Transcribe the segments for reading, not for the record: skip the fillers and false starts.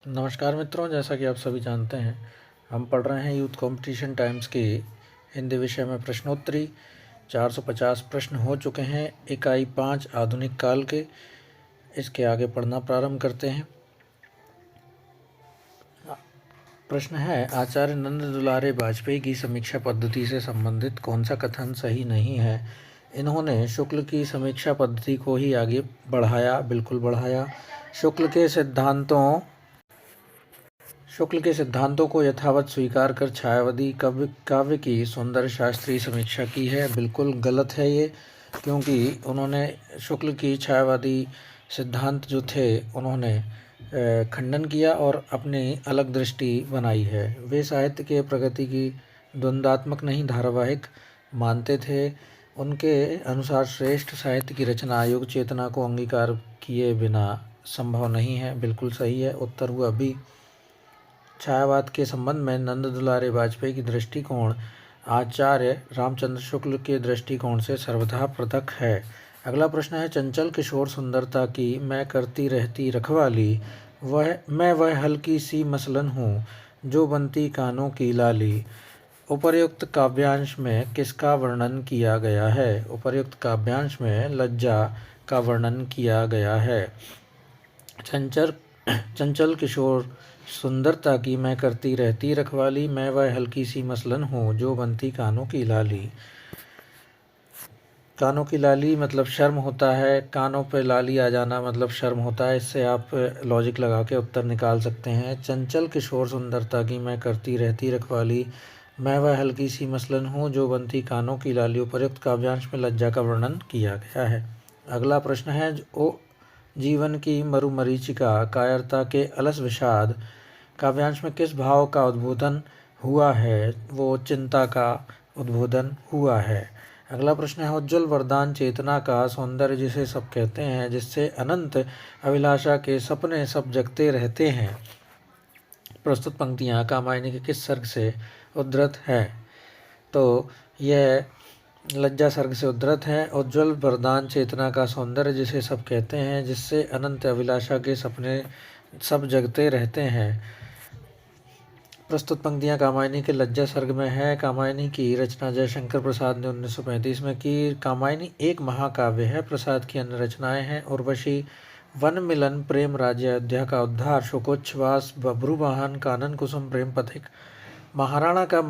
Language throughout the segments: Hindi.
नमस्कार मित्रों, जैसा कि आप सभी जानते हैं, हम पढ़ रहे हैं यूथ कंपटीशन टाइम्स की हिंदी विषय में प्रश्नोत्तरी। 450 प्रश्न हो चुके हैं, इकाई 5 आधुनिक काल के। इसके आगे पढ़ना प्रारंभ करते हैं। प्रश्न है, आचार्य नंद दुलारे वाजपेयी की समीक्षा पद्धति से संबंधित कौन सा कथन सही नहीं है? इन्होंने शुक्ल की समीक्षा पद्धति को ही आगे बढ़ाया, बिल्कुल बढ़ाया। शुक्ल के सिद्धांतों को यथावत स्वीकार कर छायावादी काव्य की सौंदर्य शास्त्रीय समीक्षा की है, बिल्कुल गलत है ये, क्योंकि उन्होंने शुक्ल की छायावादी सिद्धांत जो थे उन्होंने खंडन किया और अपनी अलग दृष्टि बनाई है। वे साहित्य के प्रगति की द्वंद्वात्मक नहीं धारावाहिक मानते थे। उनके अनुसार श्रेष्ठ साहित्य की रचना योग चेतना को अंगीकार किए बिना संभव नहीं है, बिल्कुल सही है। उत्तर हुआ बी। छायावाद के संबंध में नंद दुलारे वाजपेयी की दृष्टिकोण आचार्य रामचंद्र शुक्ल के दृष्टिकोण से सर्वथा पृथक है। अगला प्रश्न है, चंचल किशोर सुंदरता की मैं करती रहती रखवाली, वह हल्की सी मसलन हूँ जो बनती कानों की लाली। उपर्युक्त काव्यांश में किसका वर्णन किया गया है? उपर्युक्त काव्यांश में लज्जा का वर्णन किया गया है। चंचल किशोर सुंदरता की मैं करती रहती रखवाली, मैं वह हल्की सी मसलन हूँ जो बनती कानों की लाली। कानों की लाली मतलब शर्म होता है, कानों पे लाली आ जाना मतलब शर्म होता है। इससे आप लॉजिक लगा के उत्तर निकाल सकते हैं। चंचल किशोर सुंदरता की मैं करती रहती रखवाली, मैं वह हल्की सी मसलन हूँ जो बनती कानों की लाली। उपर्युक्त काव्यांश में लज्जा का वर्णन किया गया है। अगला प्रश्न है, ओ जीवन की मरुमरीचिका कायरता के अलस विषाद काव्यांश में किस भाव का उद्बोधन हुआ है? वो चिंता का उद्बोधन हुआ है। अगला प्रश्न है, उज्ज्वल वरदान चेतना का सौंदर्य जिसे सब कहते हैं, जिससे अनंत अभिलाषा के सपने सब जगते रहते हैं। प्रस्तुत पंक्तियाँ कामायनी के किस सर्ग से उद्धृत है? तो यह लज्जा सर्ग से उद्धृत है। उज्ज्वल वरदान चेतना का सौंदर्य जिसे सब कहते हैं, जिससे अनंत अभिलाषा के सपने सब जगते रहते हैं। प्रस्तुत पंक्तियाँ कामायनी के लज्जा सर्ग में है। कामायनी की रचना जयशंकर प्रसाद ने 1935 में की। कामायनी एक महाकाव्य है। प्रसाद की अन्य रचनाएं हैं उर्वशी, वन मिलन, प्रेम राज्य, अयोध्या का उद्धार, शोकोच्छ्वास, बब्रुवाहन, कानन कुसुम, प्रेम पथिक, महाराणा का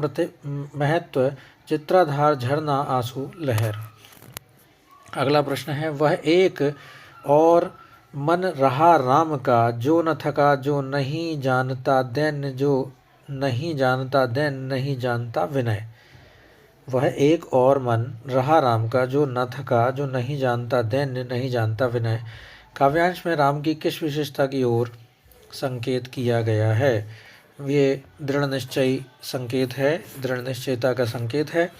महत्व, चित्राधार, झरना, आंसू, लहर। अगला प्रश्न है, वह एक और मन रहा राम का, जो न थका जो नहीं जानता दैन्य, जो नहीं जानता दैन नहीं जानता विनय। वह एक और मन रहा राम का, जो न थका जो नहीं जानता दैन्य नहीं जानता विनय। काव्यांश में राम की किस विशेषता की ओर संकेत किया गया है? ये दृढ़ निश्चय संकेत है, दृढ़ निश्चयता का संकेत है।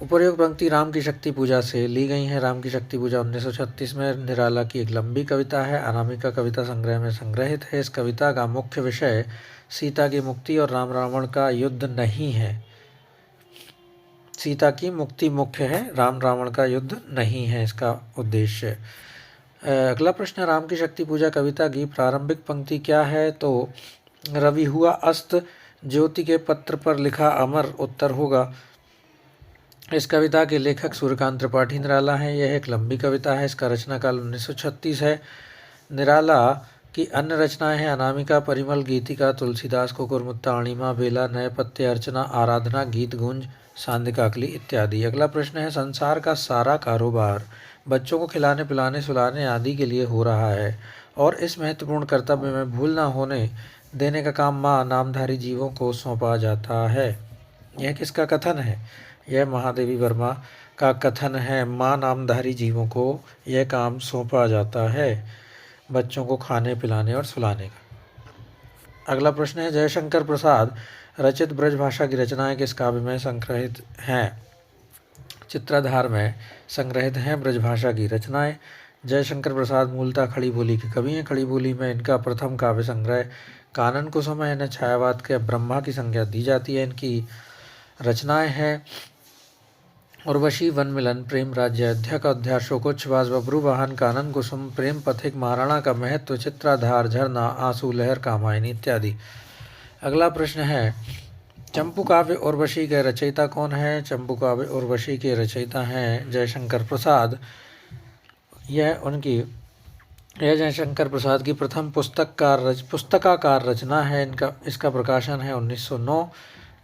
उपर्युक्त पंक्ति राम की शक्ति पूजा से ली गई है। राम की शक्ति पूजा 1936 में निराला की एक लंबी कविता है। अनामिका कविता संग्रह में संग्रहित है। इस कविता का मुख्य विषय सीता की मुक्ति और राम रावण का युद्ध नहीं है। सीता की मुक्ति मुख्य है, राम रावण का युद्ध नहीं है इसका उद्देश्य। अगला प्रश्न, राम की शक्ति पूजा कविता की प्रारंभिक पंक्ति क्या है? तो रवि हुआ अस्त, ज्योति के पत्र पर लिखा अमर। उत्तर होगा। इस कविता के लेखक सूर्यकांत त्रिपाठी निराला हैं। यह एक लंबी कविता है। इसका रचना काल 1936 है। निराला की अन्य रचनाएं हैं अनामिका, परिमल, गीतिका, तुलसीदास, कुकुरमुत्ता, अणिमा, बेला, नए पत्ते, अर्चना, आराधना, गीत गुंज, सांदिकाकली इत्यादि। अगला प्रश्न है, संसार का सारा कारोबार बच्चों को खिलाने पिलाने सुलाने आदि के लिए हो रहा है और इस महत्वपूर्ण कर्तव्य में भूल न होने देने का काम माँ नामधारी जीवों को सौंपा जाता है। यह किसका कथन है? यह महादेवी वर्मा का कथन है। माँ नामधारी जीवों को यह काम सौंपा जाता है, बच्चों को खाने पिलाने और सुलाने का। अगला प्रश्न है, जयशंकर प्रसाद रचित ब्रजभाषा की रचनाएं किस काव्य में संग्रहित हैं? चित्राधार में संग्रहित हैं ब्रजभाषा की रचनाएं। जयशंकर प्रसाद मूलतः खड़ी बोली के कवि हैं। खड़ी बोली में इनका प्रथम काव्य संग्रह कानन कुसुम है। इन्हें छायावाद के ब्रह्मा की संज्ञा दी जाती है। इनकी रचनाएं हैं उर्वशी वन मिलन प्रेम राज्य अयोध्या का उद्धार शोकोच्छ्वास बब्रू वाहन कानन कुसुम प्रेम पथिक महाराणा का महत्व चित्राधार झरना आंसू लहर कामायनी इत्यादि। अगला प्रश्न है चंपू काव्य उर्वशी के रचयिता कौन है? चंपू काव्य उर्वशी के रचयिता हैं जयशंकर प्रसाद। यह जयशंकर प्रसाद की प्रथम पुस्तकाकार रचना है। इसका प्रकाशन है 1909,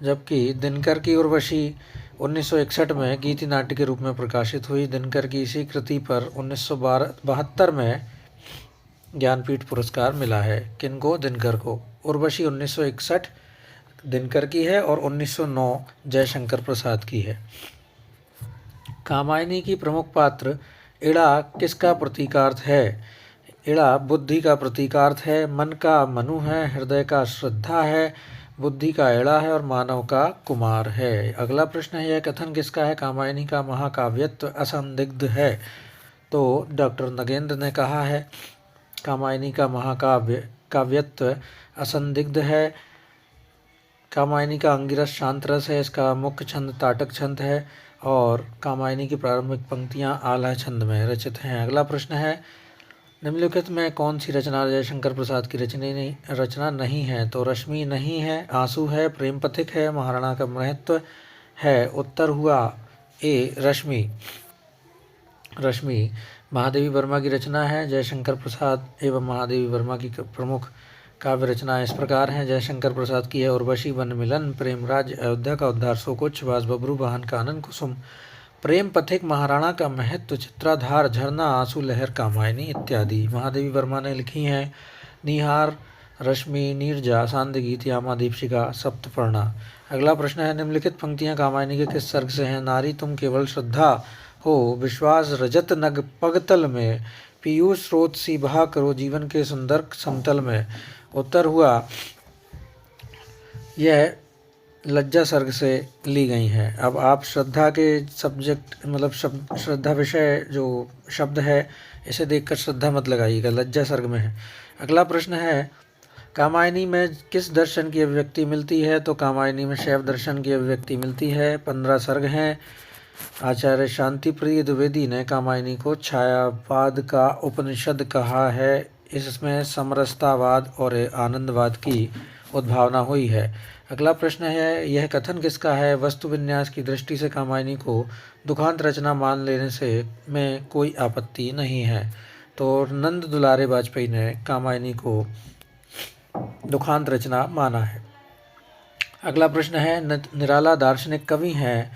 जबकि दिनकर की उर्वशी 1961 में गीति नाट्य के रूप में प्रकाशित हुई। दिनकर की इसी कृति पर 1972 में ज्ञानपीठ पुरस्कार मिला है। किनको? दिनकर को। उर्वशी 1961 दिनकर की है और 1909 जयशंकर प्रसाद की है। कामायनी की प्रमुख पात्र इड़ा किसका प्रतीकार्थ है? इड़ा बुद्धि का प्रतीकार्थ है, मन का मनु है, हृदय का श्रद्धा है, बुद्धि का इड़ा है और मानव का कुमार है। अगला प्रश्न है यह कथन किसका है? कामायनी का महाकाव्यत्व असंदिग्ध है। तो डॉक्टर नगेंद्र ने कहा है कामायनी का काव्यत्व असंदिग्ध है। कामायनी का अंगिरस शांत रस है। इसका मुख्य छंद ताटक छंद है और कामायनी की प्रारंभिक पंक्तियां आल्हा छंद में रचित हैं। अगला प्रश्न है निम्नलिखित में कौन सी रचना जयशंकर प्रसाद की रचना नहीं है? तो रश्मि नहीं है, आंसू है, प्रेम पथिक है, महाराणा का महत्व है। उत्तर हुआ ए रश्मि। रश्मि महादेवी वर्मा की रचना है। जयशंकर प्रसाद एवं महादेवी वर्मा की प्रमुख काव्य रचनाएं इस प्रकार हैं। जयशंकर प्रसाद की है उर्वशी वन मिलन प्रेम राज्य अयोध्या का उद्धार शोकोच्छ्वास बब्रू वाहन कानन कुसुम प्रेम पथिक महाराणा का महत्व चित्राधार झरना आंसू लहर कामायनी इत्यादि। महादेवी वर्मा ने लिखी हैं निहार, रश्मि, नीरजा, सांदगीत, यामा, दीपशिखा, सप्तपर्णा। अगला प्रश्न है निम्नलिखित पंक्तियां कामायनी के किस सर्ग से हैं? नारी तुम केवल श्रद्धा हो, विश्वास रजत नग पगतल में, पीयूष स्रोत सी बहा करो जीवन के सुंदर समतल में। उत्तर हुआ यह लज्जा सर्ग से ली गई हैं। अब आप श्रद्धा के सब्जेक्ट मतलब श्रद्धा विषय जो शब्द है इसे देखकर श्रद्धा मत लगाइएगा, लज्जा सर्ग में है। अगला प्रश्न है कामायनी में किस दर्शन की अभिव्यक्ति मिलती है? तो कामायनी में शैव दर्शन की अभिव्यक्ति मिलती है। 15 सर्ग हैं। आचार्य शांति प्रिय द्विवेदी ने कामायनी को छायावाद का उपनिषद कहा है। इसमें समरसतावाद और आनंदवाद की उद्भावना हुई है। अगला प्रश्न है यह कथन किसका है? वस्तु विन्यास की दृष्टि से कामायनी को दुखांत रचना मान लेने से में कोई आपत्ति नहीं है। तो नंद दुलारे वाजपेयी ने कामायनी को दुखांत रचना माना है। अगला प्रश्न है निराला दार्शनिक कवि हैं,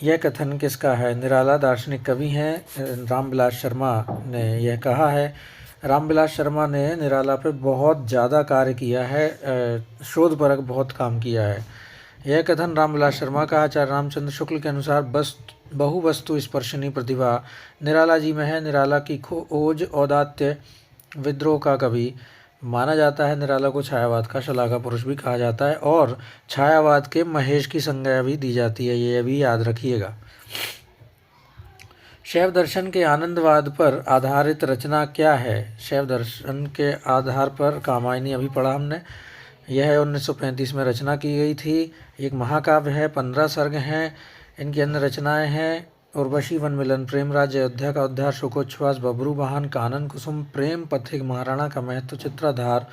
यह कथन किसका है? निराला दार्शनिक कवि हैं रामविलास शर्मा ने यह कहा है। रामविलास शर्मा ने निराला पे बहुत ज़्यादा कार्य किया है, शोधपरक बहुत काम किया है। यह कथन रामविलास शर्मा का आचार्य रामचंद्र शुक्ल के अनुसार बहुवस्तु स्पर्शनी प्रतिभा निराला जी में है। निराला की खोज औदात्य विद्रोह का कवि माना जाता है। निराला को छायावाद का शलाघा पुरुष भी कहा जाता है और छायावाद के महेश की संज्ञा भी दी जाती है, ये भी याद रखिएगा। शैव दर्शन के आनंदवाद पर आधारित रचना क्या है? शैव दर्शन के आधार पर कामायनी अभी पढ़ा हमने। यह 1935 में रचना की गई थी। एक महाकाव्य है, 15 सर्ग हैं। इनकी अन्य रचनाएं हैं उर्वशी वन मिलन प्रेम राज्य अयोध्या का उद्धार शोकोच्छ्वास बब्रू वाहन कानन कुसुम प्रेम पथिक महाराणा का महत्व चित्राधार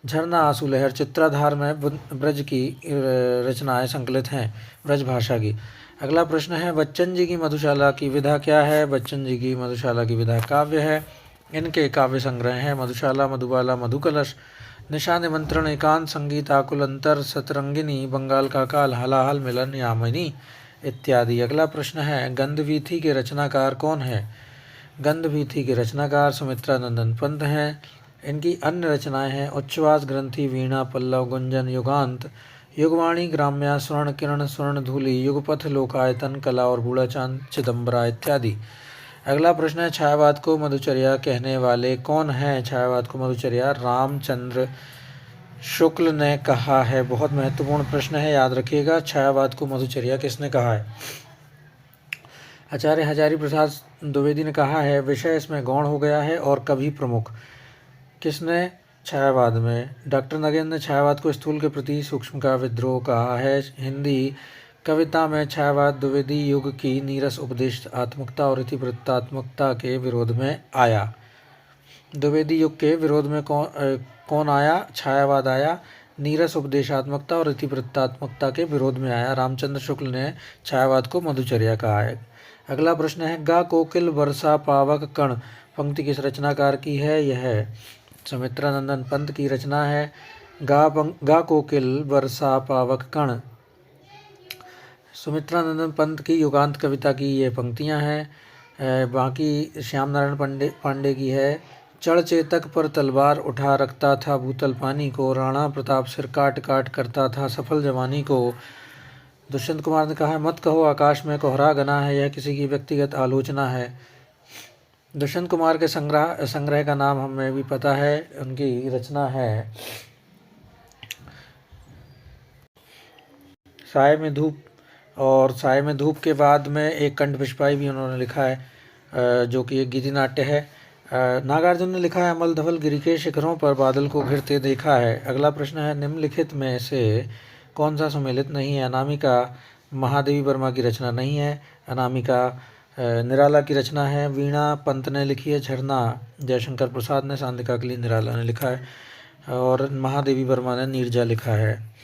झरना आंसू लहर। चित्राधार में ब्रज की रचनाएं संकलित हैं, ब्रज भाषा की। अगला प्रश्न है बच्चन जी की मधुशाला की विधा क्या है? बच्चन जी की मधुशाला की विधा काव्य है। इनके काव्य संग्रह हैं मधुशाला, मधुबाला, मधुकलश, निशा निमंत्रण, एकांत, संगीत, आकुल अंतर, सतरंगिनी, बंगाल का काल, हलाहल, मिलन, यामिनी इत्यादि। अगला प्रश्न है गंधवीथी के रचनाकार कौन है? गंधवीथी के रचनाकार सुमित्रा नंदन पंत हैं। इनकी अन्य रचनाएं हैं उच्छ्वास, ग्रंथि, वीणा, पल्लव, गुंजन, युगांत, युगवाणी, ग्राम्या, स्वर्ण किरण, स्वर्ण धूलि, युगपथ, लोकायतन, कला और बूढ़ा चांद, चिदम्बरा इत्यादि। अगला प्रश्न है छायावाद को मधुचर्या कहने वाले कौन हैं? छायावाद को मधुचर्या रामचंद्र शुक्ल ने कहा है। बहुत महत्वपूर्ण प्रश्न है, याद रखिएगा। छायावाद को मधुचर्या किसने कहा है? आचार्य हजारी प्रसाद द्विवेदी ने कहा है। विषय इसमें गौण हो गया है और कवि प्रमुख। किसने? छायावाद में डॉक्टर नगेंद्र ने छायावाद को स्थूल के प्रति सूक्ष्म का विद्रोह कहा है। हिंदी कविता में छायावाद द्विवेदी युग की नीरस उपदेशात्मकता और इतिवृत्तात्मकता के विरोध में आया। द्विवेदी युग के विरोध में कौन आया? छायावाद आया। नीरस उपदेशात्मकता और इतिवृत्तात्मकता के विरोध में आया। रामचंद्र शुक्ल ने छायावाद को मधुचर्या कहा है। अगला प्रश्न है, गा कोकिल वर्षा पावक कण पंक्ति किस रचनाकार की है? यह सुमित्रानंदन पंत की रचना है। गा कोकिल वर्षा पावक कण सुमित्रानंदन पंत की युगांत कविता की ये पंक्तियां हैं। बाकी श्याम नारायण पांडे की है। चढ़ चेतक पर तलवार उठा रखता था भूतल पानी को, राणा प्रताप सिर काट काट करता था सफल जवानी को। दुष्यंत कुमार ने कहा है, मत कहो आकाश में कोहरा घना है, यह किसी की व्यक्तिगत आलोचना है। दुष्यंत कुमार के संग्रह का नाम हमें भी पता है। उनकी रचना है साय में धूप, और साय में धूप के बाद में एक कंठ पुष्पाई भी उन्होंने लिखा है, जो कि एक गीति नाट्य है। नागार्जुन ने लिखा है, अमल धवल गिरी के शिखरों पर बादल को घिरते देखा है। अगला प्रश्न है, निम्नलिखित में से कौन सा सुमेलित नहीं है? अनामिका महादेवी वर्मा की रचना नहीं है। अनामिका निराला की रचना है। वीणा पंत ने लिखी है। झरना जयशंकर प्रसाद ने, सांतिका के लिए निराला ने लिखा है, और महादेवी वर्मा ने नीरजा लिखा है।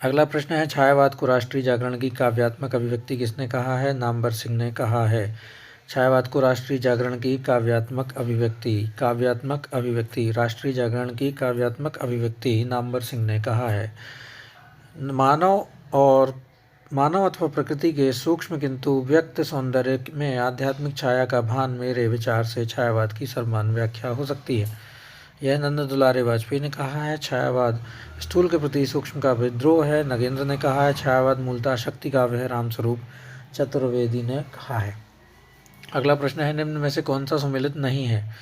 अगला प्रश्न है, छायावाद को राष्ट्रीय जागरण की काव्यात्मक अभिव्यक्ति किसने कहा है? नामवर सिंह ने कहा है। छायावाद को राष्ट्रीय जागरण की काव्यात्मक अभिव्यक्ति राष्ट्रीय जागरण की काव्यात्मक अभिव्यक्ति नामवर सिंह ने कहा है। मानव अथवा प्रकृति के सूक्ष्म किंतु व्यक्त सौंदर्य में आध्यात्मिक छाया का भान मेरे विचार से छायावाद की सर्वमान्य व्याख्या हो सकती है। यह नंद दुलारे वाजपेयी ने कहा है। छायावाद स्थूल के प्रति सूक्ष्म का विद्रोह है, नगेंद्र ने कहा है। छायावाद मूलतः शक्ति काव्य है, रामस्वरूप चतुर्वेदी ने कहा है। अगला प्रश्न है, निम्न में से कौन सा सम्मिलित नहीं है?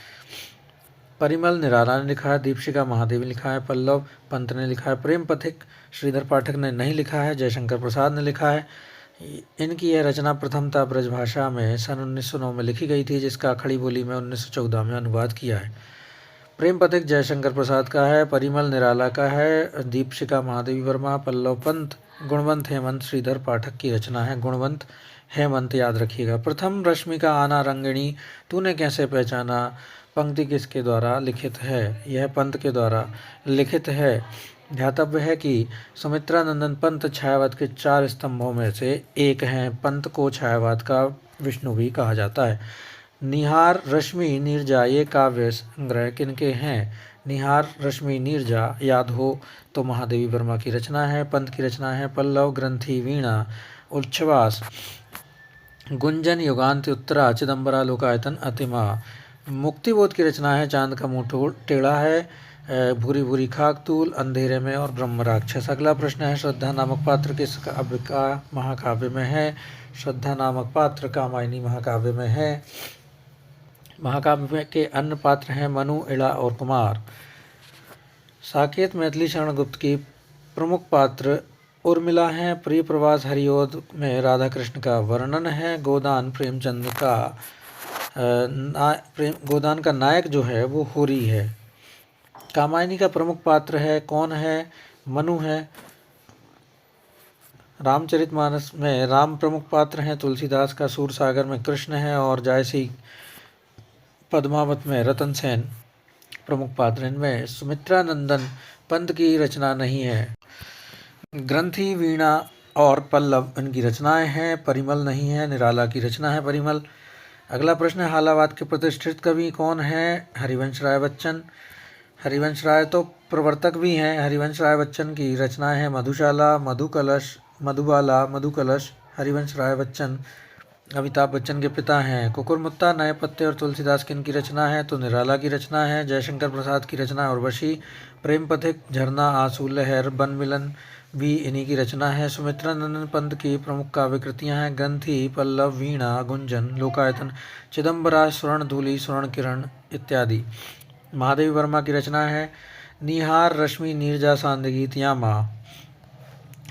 परिमल निराला ने लिखा है। दीपशिखा महादेवी लिखा है। पल्लव पंत ने लिखा है। प्रेम पथिक श्रीधर पाठक ने नहीं लिखा है। जयशंकर प्रसाद ने लिखा है। इनकी यह रचना प्रथमतः ब्रजभाषा में सन 1909 में लिखी गई थी, जिसका खड़ी बोली में 1914 में अनुवाद किया है। प्रेम पथिक जयशंकर प्रसाद का है। परिमल निराला का है। दीपशिखा महादेवी वर्मा, पल्लव पंत, गुणवंत हेमंत श्रीधर पाठक की रचना है। गुणवंत हेमंत याद रखिएगा। प्रथम रश्मि का आना रंगिणी तूने कैसे पहचाना पंक्ति किसके द्वारा लिखित है? यह पंत के द्वारा लिखित है। ध्यातव्य है कि सुमित्रानंदन पंत छायावाद के 4 स्तंभों में से एक हैं। पंत को छायावाद का विष्णु भी कहा जाता है। निहार रश्मि नीरजा ये काव्य संग्रह किनके हैं? निहार रश्मि नीरजा याद हो तो महादेवी वर्मा की रचना है। पंत की रचना है। पल्लव ग्रंथि वीणा उच्छ्वास गुंजन युगांत उत्तरा चिदंबरा लोकायतन अतिमा। मुक्तिबोध की रचना है। चांद का मुंह टेढ़ा है। भूरी भूरी खाक तूल अंधेरे में और ब्रह्म राक्षस। अगला प्रश्न है, श्रद्धा नामक पात्र किस काव्य का महाकाव्य में है? श्रद्धा नामक पात्र कामायनी महाकाव्य में है। महाकाव्य के अन्य पात्र हैं मनु, इड़ा और कुमार। साकेत मैथिली शरण गुप्त की प्रमुख पात्र उर्मिला हैं। प्रिय प्रवास हरिओद में राधा कृष्ण का वर्णन है। गोदान प्रेमचंद का गोदान का नायक जो है वो होरी है। कामायनी का प्रमुख पात्र है कौन है? मनु है। रामचरितमानस में राम प्रमुख पात्र हैं। तुलसीदास का सूरसागर में कृष्ण है, और जायसी पद्मावत में रतन सेन प्रमुख पात्र। इनमें सुमित्रानंदन पंत की रचना नहीं है। ग्रंथि वीणा और पल्लव इनकी रचनाएं हैं। परिमल नहीं है। निराला की रचना है परिमल। अगला प्रश्न है, हालावाद के प्रतिष्ठित कवि कौन है? हरिवंश राय बच्चन। हरिवंश राय तो प्रवर्तक भी हैं। हरिवंश राय बच्चन की रचनाएं हैं मधुशाला, मधुकलश, मधुबाला, मधुकलश। हरिवंश राय बच्चन अमिताभ बच्चन के पिता हैं। कुकुरमुत्ता, नए पत्ते और तुलसीदास की इनकी रचना है तो निराला की रचना है। जयशंकर प्रसाद की रचना उर्वशी। प्रेम पथिक, झरना, आंसू लहर, बन मिलन भी इन्हीं की रचना है। सुमित्रानंदन पंत की प्रमुख काव्य कृतियाँ हैं ग्रंथि, पल्लव, वीणा, गुंजन, लोकायतन, चिदंबरा, स्वर्ण धूलि, स्वर्ण किरण इत्यादि। महादेवी वर्मा की रचना है निहार रश्मि नीरजा सांद गीत यामा।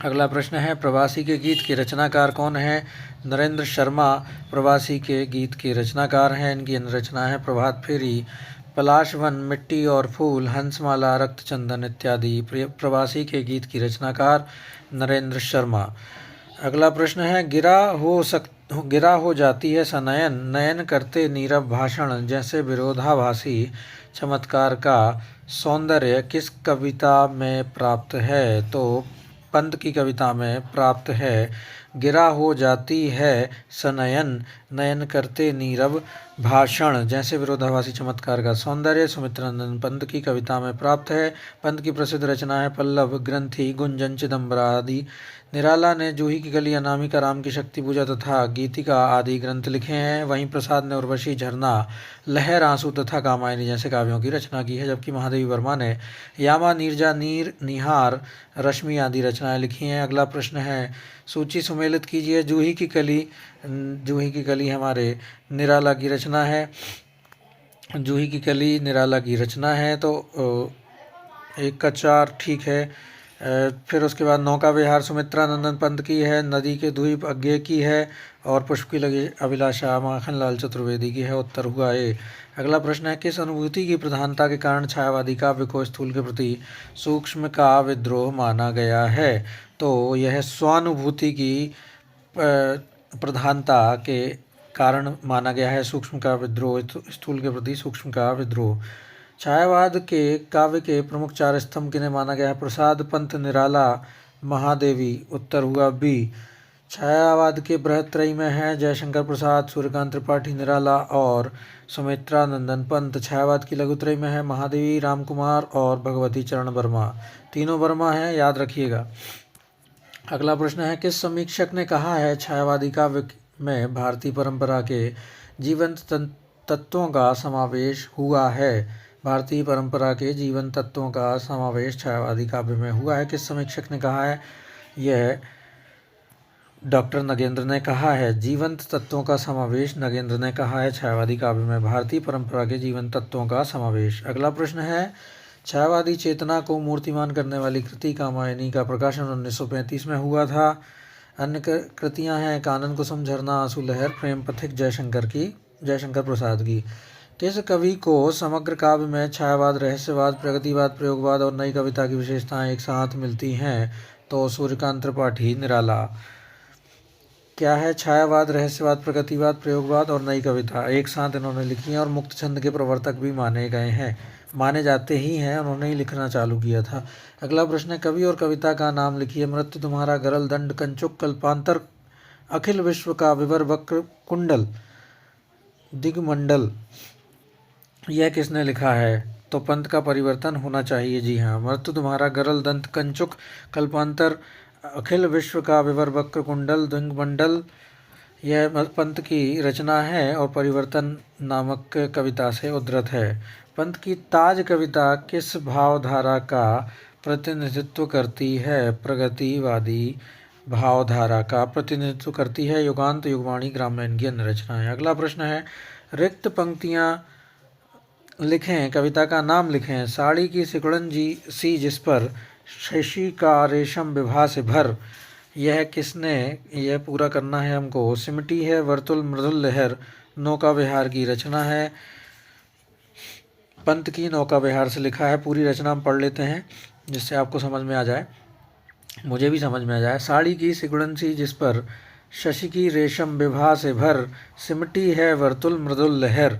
अगला प्रश्न है, प्रवासी के गीत के रचनाकार कौन है? नरेंद्र शर्मा प्रवासी के गीत के रचनाकार हैं। इनकी रचना है प्रभात फेरी, पलाश वन, मिट्टी और फूल, हंसमाला, रक्तचंदन इत्यादि। प्रवासी के गीत की रचनाकार नरेंद्र शर्मा। अगला प्रश्न है, गिरा हो जाती है सनयन, नयन करते नीरव भाषण, जैसे विरोधाभासी चमत्कार का सौंदर्य किस कविता में प्राप्त है? तो पंत की कविता में प्राप्त है। गिरा हो जाती है सनयन, नयन करते नीरव भाषण, जैसे विरोधाभासी चमत्कार का सौंदर्य सुमित्रानंद पंत की कविता में प्राप्त है। पंत की प्रसिद्ध रचना है पल्लव, ग्रंथि, गुंजन, चिदंबरा आदि। निराला ने जूही की कली, अनामिका, राम की शक्ति पूजा तथा गीतिका आदि ग्रंथ लिखे हैं। वहीं प्रसाद ने उर्वशी, झरना, लहर, आंसू तथा कामायनी जैसे काव्यों की रचना की है। जबकि महादेवी वर्मा ने यामा, नीरजा, नीर, निहार, रश्मि आदि रचनाएं लिखी हैं। अगला प्रश्न है, सूची सुमेलित कीजिए। जूही की कली हमारे निराला की रचना है। जूही की कली निराला की रचना है, तो 1 का 4 ठीक है। फिर उसके बाद नौका विहार सुमित्रानंदन पंत की है। नदी के द्वीप अज्ञे की है। और पुष्प की लगी अभिलाषा माखनलाल चतुर्वेदी की है। उत्तर हुआ ए। अगला प्रश्न है, किस अनुभूति की प्रधानता के कारण छायावादी काव्य को स्थूल के प्रति सूक्ष्म का विद्रोह माना गया है? तो यह स्वानुभूति की प्रधानता के कारण माना गया है सूक्ष्म का विद्रोह, स्थूल के प्रति सूक्ष्म का विद्रोह। छायावाद के काव्य के प्रमुख 4 स्तंभ किन्हें माना गया है? प्रसाद, पंत, निराला, महादेवी। उत्तर हुआ बी। छायावाद के बृहत्त्रयी में है जयशंकर प्रसाद, सूर्यकांत त्रिपाठी, निराला और सुमित्रानंदन पंत। छायावाद की लघुत्रयी में है महादेवी, रामकुमार और भगवती चरण वर्मा। तीनों वर्मा हैं, याद रखिएगा। अगला प्रश्न है, किस समीक्षक ने कहा है छायावादी काव्य में भारतीय परंपरा के जीवंत तत्वों का समावेश हुआ है? भारतीय परंपरा के जीवन तत्वों का समावेश छायावादी काव्य में हुआ है। किस समीक्षक ने कहा है? यह डॉक्टर नगेंद्र ने कहा है। जीवंत तत्वों का समावेश नगेंद्र ने कहा है छायावादी काव्य में भारतीय परंपरा के जीवंत तत्वों का समावेश। अगला प्रश्न है, छायावादी चेतना को मूर्तिमान करने वाली कृति कामायनी का प्रकाशन 1935 में हुआ था। अन्य कृतियां हैं कानन कुसुम, झरना, आंसू, लहर, प्रेम पथिक जयशंकर प्रसाद की। किस कवि को समग्र काव्य में छायावाद, रहस्यवाद, प्रगतिवाद, प्रयोगवाद और नई कविता की विशेषताएं एक साथ मिलती हैं? तो सूर्यकांत त्रिपाठी, निराला। क्या है? छायावाद, रहस्यवाद, प्रगतिवाद, प्रयोगवाद और नई कविता एक साथ इन्होंने लिखी है और मुक्त छंद के प्रवर्तक भी माने गए हैं, माने जाते ही हैं। उन्होंने ही लिखना चालू किया था। अगला प्रश्न है, कवि और कविता का नाम लिखिए। मृत्यु तुम्हारा, गरल, दंड, कंचुक, कल्पांतर, अखिल विश्व का विवर, वक्र, कुंडल, दिगमंडल, यह किसने लिखा है? तो पंत का परिवर्तन होना चाहिए। जी हाँ, मृत्यु तुम्हारा, गरल, दंत, कंचुक, कल्पांतर, अखिल विश्व का विवर, वक्र, कुंडल, दिगमंडल, यह पंत की रचना है और परिवर्तन नामक कविता से उद्धृत है। पंत की ताज कविता किस भावधारा का प्रतिनिधित्व करती है? प्रगतिवादी भावधारा का प्रतिनिधित्व करती है। युगांत, युगवाणी, ग्राम्य की अन्य रचनाएं। अगला प्रश्न है, रिक्त पंक्तियां लिखें, कविता का नाम लिखें। साड़ी की सिकुड़न सी जिस पर शशि का रेशम विभा से भर, यह किसने, यह पूरा करना है हमको। सिमटी है, वर्तुल, मृदुल, लहर, नौका विहार की रचना है। पंत की नौका विहार से लिखा है। पूरी रचना हम पढ़ लेते हैं जिससे आपको समझ में आ जाए, मुझे भी समझ में आ जाए। साड़ी की सिकुड़न सी जिस पर शशि की रेशम विभा से भर, सिमटी है वर्तुल, मृदुल, लहर,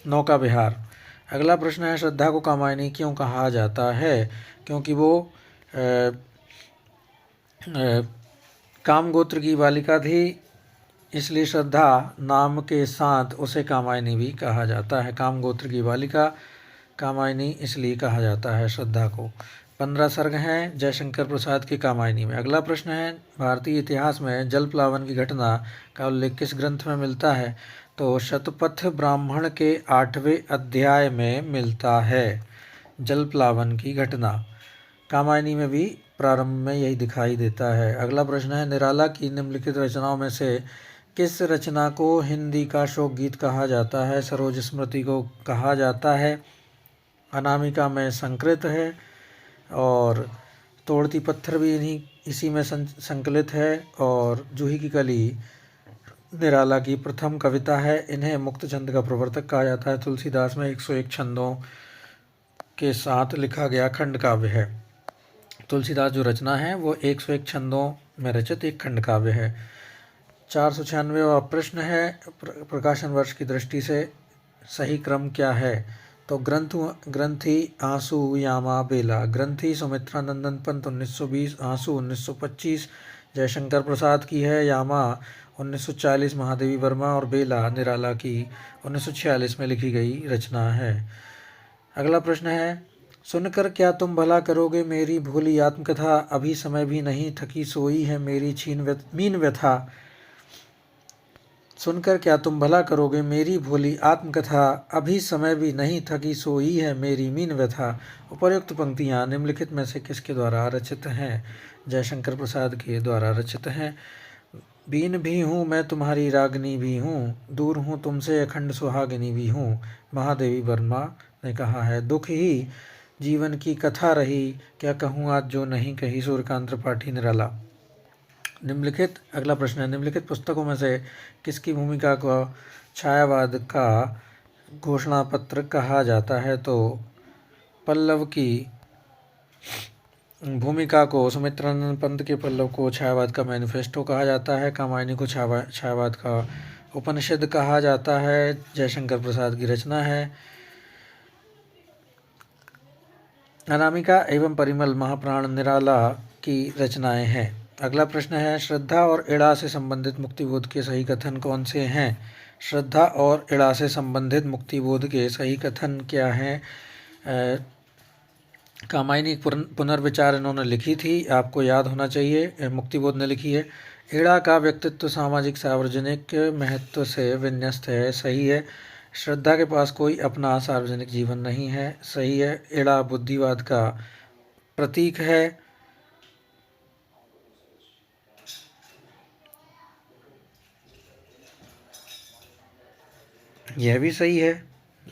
नौका विहार। अगला प्रश्न है, श्रद्धा को कामायनी क्यों कहा जाता है? क्योंकि वो काम गोत्र की बालिका थी, इसलिए श्रद्धा नाम के साथ उसे कामायनी भी कहा जाता है। काम गोत्र की बालिका, कामायनी इसलिए कहा जाता है श्रद्धा को। 15 सर्ग हैं जयशंकर प्रसाद की कामायनी में। अगला प्रश्न है, भारतीय इतिहास में जल प्लावन की घटना का उल्लेख किस ग्रंथ में मिलता है? तो शतपथ ब्राह्मण के 8वें अध्याय में मिलता है जल प्लावन की घटना। कामायनी में भी प्रारंभ में यही दिखाई देता है। अगला प्रश्न है, निराला की निम्नलिखित रचनाओं में से किस रचना को हिंदी का शोक गीत कहा जाता है? सरोज स्मृति को कहा जाता है। अनामिका में संकृत है और तोड़ती पत्थर भी इसी में संकलित है। और जूही की कली निराला की प्रथम कविता है। इन्हें मुक्त छंद का प्रवर्तक कहा जाता है। तुलसीदास में 101 छंदों के साथ लिखा गया खंड काव्य है। तुलसीदास जो रचना है वो 101 छंदों में रचित एक खंड काव्य है। 496वां प्रश्न है, प्रकाशन वर्ष की दृष्टि से सही क्रम क्या है? तो ग्रंथी आंसू यामा बेला। ग्रंथी सुमित्रा नंदन पंत 1920, आंसू 1925 जयशंकर प्रसाद की है। यामा 1940 महादेवी वर्मा और बेला निराला की 1946 में लिखी गई रचना है। अगला प्रश्न है, सुनकर क्या तुम भला करोगे मेरी भोली आत्मकथा, अभी समय भी नहीं थकी सोई है मेरी मीन व्यथा। सुनकर क्या तुम भला करोगे मेरी भोली आत्मकथा, अभी समय भी नहीं थकी सोई है मेरी मीन व्यथा। उपर्युक्त पंक्तियाँ निम्नलिखित में से किसके द्वारा रचित हैं? जयशंकर प्रसाद के द्वारा रचित हैं। बीन भी हूँ मैं तुम्हारी रागनी भी हूँ, दूर हूँ तुमसे अखंड सुहागिनी भी हूँ। महादेवी वर्मा ने कहा है। दुख ही जीवन की कथा रही, क्या कहूँ आज जो नहीं कही। सूर्यकांत त्रिपाठी निराला। निम्नलिखित अगला प्रश्न है, निम्नलिखित पुस्तकों में से किसकी भूमिका को छायावाद का घोषणा पत्र कहा जाता है? तो पल्लव की भूमिका को, सुमित्रानंद पंत के पल्लव को छायावाद का मैनिफेस्टो कहा जाता है। कामायनी को छायावाद का उपनिषद कहा जाता है। जयशंकर प्रसाद की रचना है। अनामिका एवं परिमल महाप्राण निराला की रचनाएं हैं। अगला प्रश्न है, श्रद्धा और इड़ा से संबंधित मुक्तिबोध के सही कथन कौन से हैं? श्रद्धा और इड़ा से संबंधित मुक्तिबोध के सही कथन क्या हैं? कामायनी पुनर्विचार इन्होंने लिखी थी, आपको याद होना चाहिए। मुक्तिबोध ने लिखी है। इड़ा का व्यक्तित्व सामाजिक सार्वजनिक महत्व से विन्यस्त है, सही है। श्रद्धा के पास कोई अपना सार्वजनिक जीवन नहीं है, सही है। इड़ा बुद्धिवाद का प्रतीक है। यह भी सही है,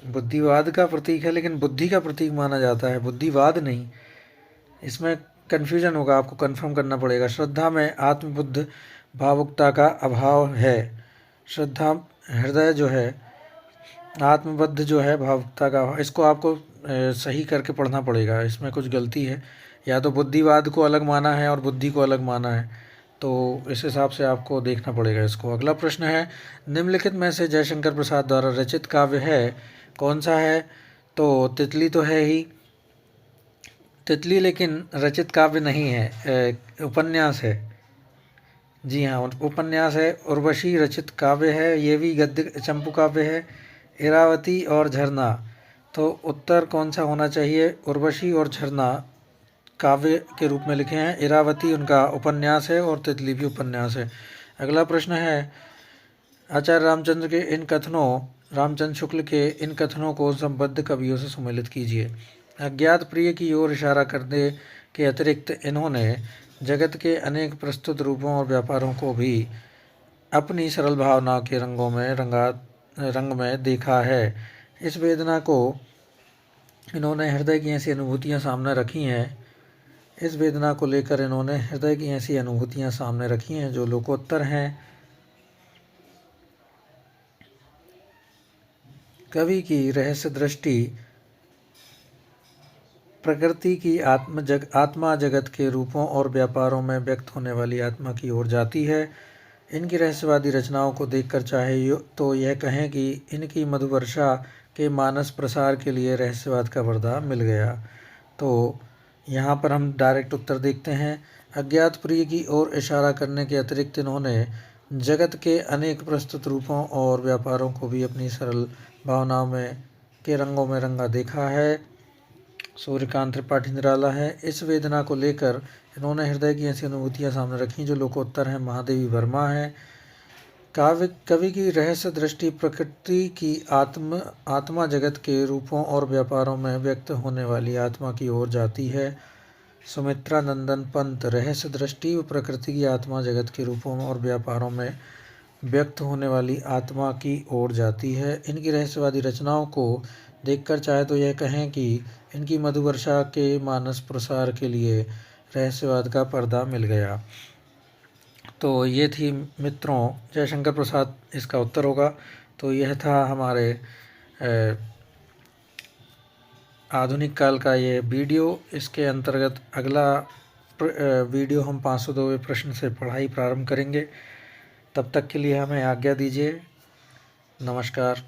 बुद्धिवाद का प्रतीक है, लेकिन बुद्धि का प्रतीक माना जाता है, बुद्धिवाद नहीं। इसमें कन्फ्यूजन होगा, आपको कंफर्म करना पड़ेगा। श्रद्धा में आत्मबुद्ध भावुकता का अभाव है। श्रद्धा हृदय जो है, आत्मबद्ध जो है भावुकता का, इसको आपको सही करके पढ़ना पड़ेगा, इसमें कुछ गलती है। या तो बुद्धिवाद को अलग माना है और बुद्धि को अलग माना है, तो इस हिसाब से आपको देखना पड़ेगा इसको। अगला प्रश्न है, निम्नलिखित में से जयशंकर प्रसाद द्वारा रचित काव्य है कौन सा है? तो तितली तो है ही, तितली लेकिन रचित काव्य नहीं है, उपन्यास है। जी हाँ, उपन्यास है। उर्वशी रचित काव्य है, ये भी गद्य चंपू काव्य है। इरावती और झरना, तो उत्तर कौन सा होना चाहिए? उर्वशी और झरना काव्य के रूप में लिखे हैं। इरावती उनका उपन्यास है और तितली भी उपन्यास है। अगला प्रश्न है, आचार्य रामचंद्र शुक्ल के इन कथनों को संबद्ध कवियों से सम्मिलित कीजिए। अज्ञात प्रिय की ओर इशारा करने के अतिरिक्त इन्होंने जगत के अनेक प्रस्तुत रूपों और व्यापारों को भी अपनी सरल भावना के रंग में देखा है। इस वेदना को इन्होंने हृदय की ऐसी अनुभूतियाँ सामने रखी हैं, इस वेदना को लेकर इन्होंने हृदय की ऐसी अनुभूतियाँ सामने रखी हैं जो लोकोत्तर हैं। कवि की रहस्य दृष्टि प्रकृति की आत्मा जगत के रूपों और व्यापारों में व्यक्त होने वाली आत्मा की ओर जाती है। इनकी रहस्यवादी रचनाओं को देखकर चाहे तो यह कहें कि इनकी मधुवर्षा के मानस प्रसार के लिए रहस्यवाद का वरदान मिल गया। तो यहाँ पर हम डायरेक्ट उत्तर देखते हैं। अज्ञात प्रिय की ओर इशारा करने के अतिरिक्त इन्होंने जगत के अनेक प्रस्तुत रूपों और व्यापारों को भी अपनी सरल भावनाओं के रंगों में रंगा देखा है। सूर्यकांत त्रिपाठी निराला है। इस वेदना को लेकर इन्होंने हृदय की ऐसी अनुभूतियाँ सामने रखी जो लोकोत्तर हैं। महादेवी वर्मा है। कवि की रहस्य दृष्टि प्रकृति की आत्मा जगत के रूपों और व्यापारों में व्यक्त होने वाली आत्मा की ओर जाती है। सुमित्रा नंदन पंत, रहस्य दृष्टि प्रकृति की आत्मा जगत के रूपों और व्यापारों में व्यक्त होने वाली आत्मा की ओर जाती है। इनकी रहस्यवादी रचनाओं को देखकर चाहे तो यह कहें कि इनकी मधुवर्षा के मानस प्रसार के लिए रहस्यवाद का पर्दा मिल गया। तो ये थी मित्रों जयशंकर प्रसाद, इसका उत्तर होगा। तो यह था हमारे आधुनिक काल का ये वीडियो। इसके अंतर्गत अगला वीडियो हम 502वें प्रश्न से पढ़ाई प्रारंभ करेंगे। तब तक के लिए हमें आज्ञा दीजिए। नमस्कार।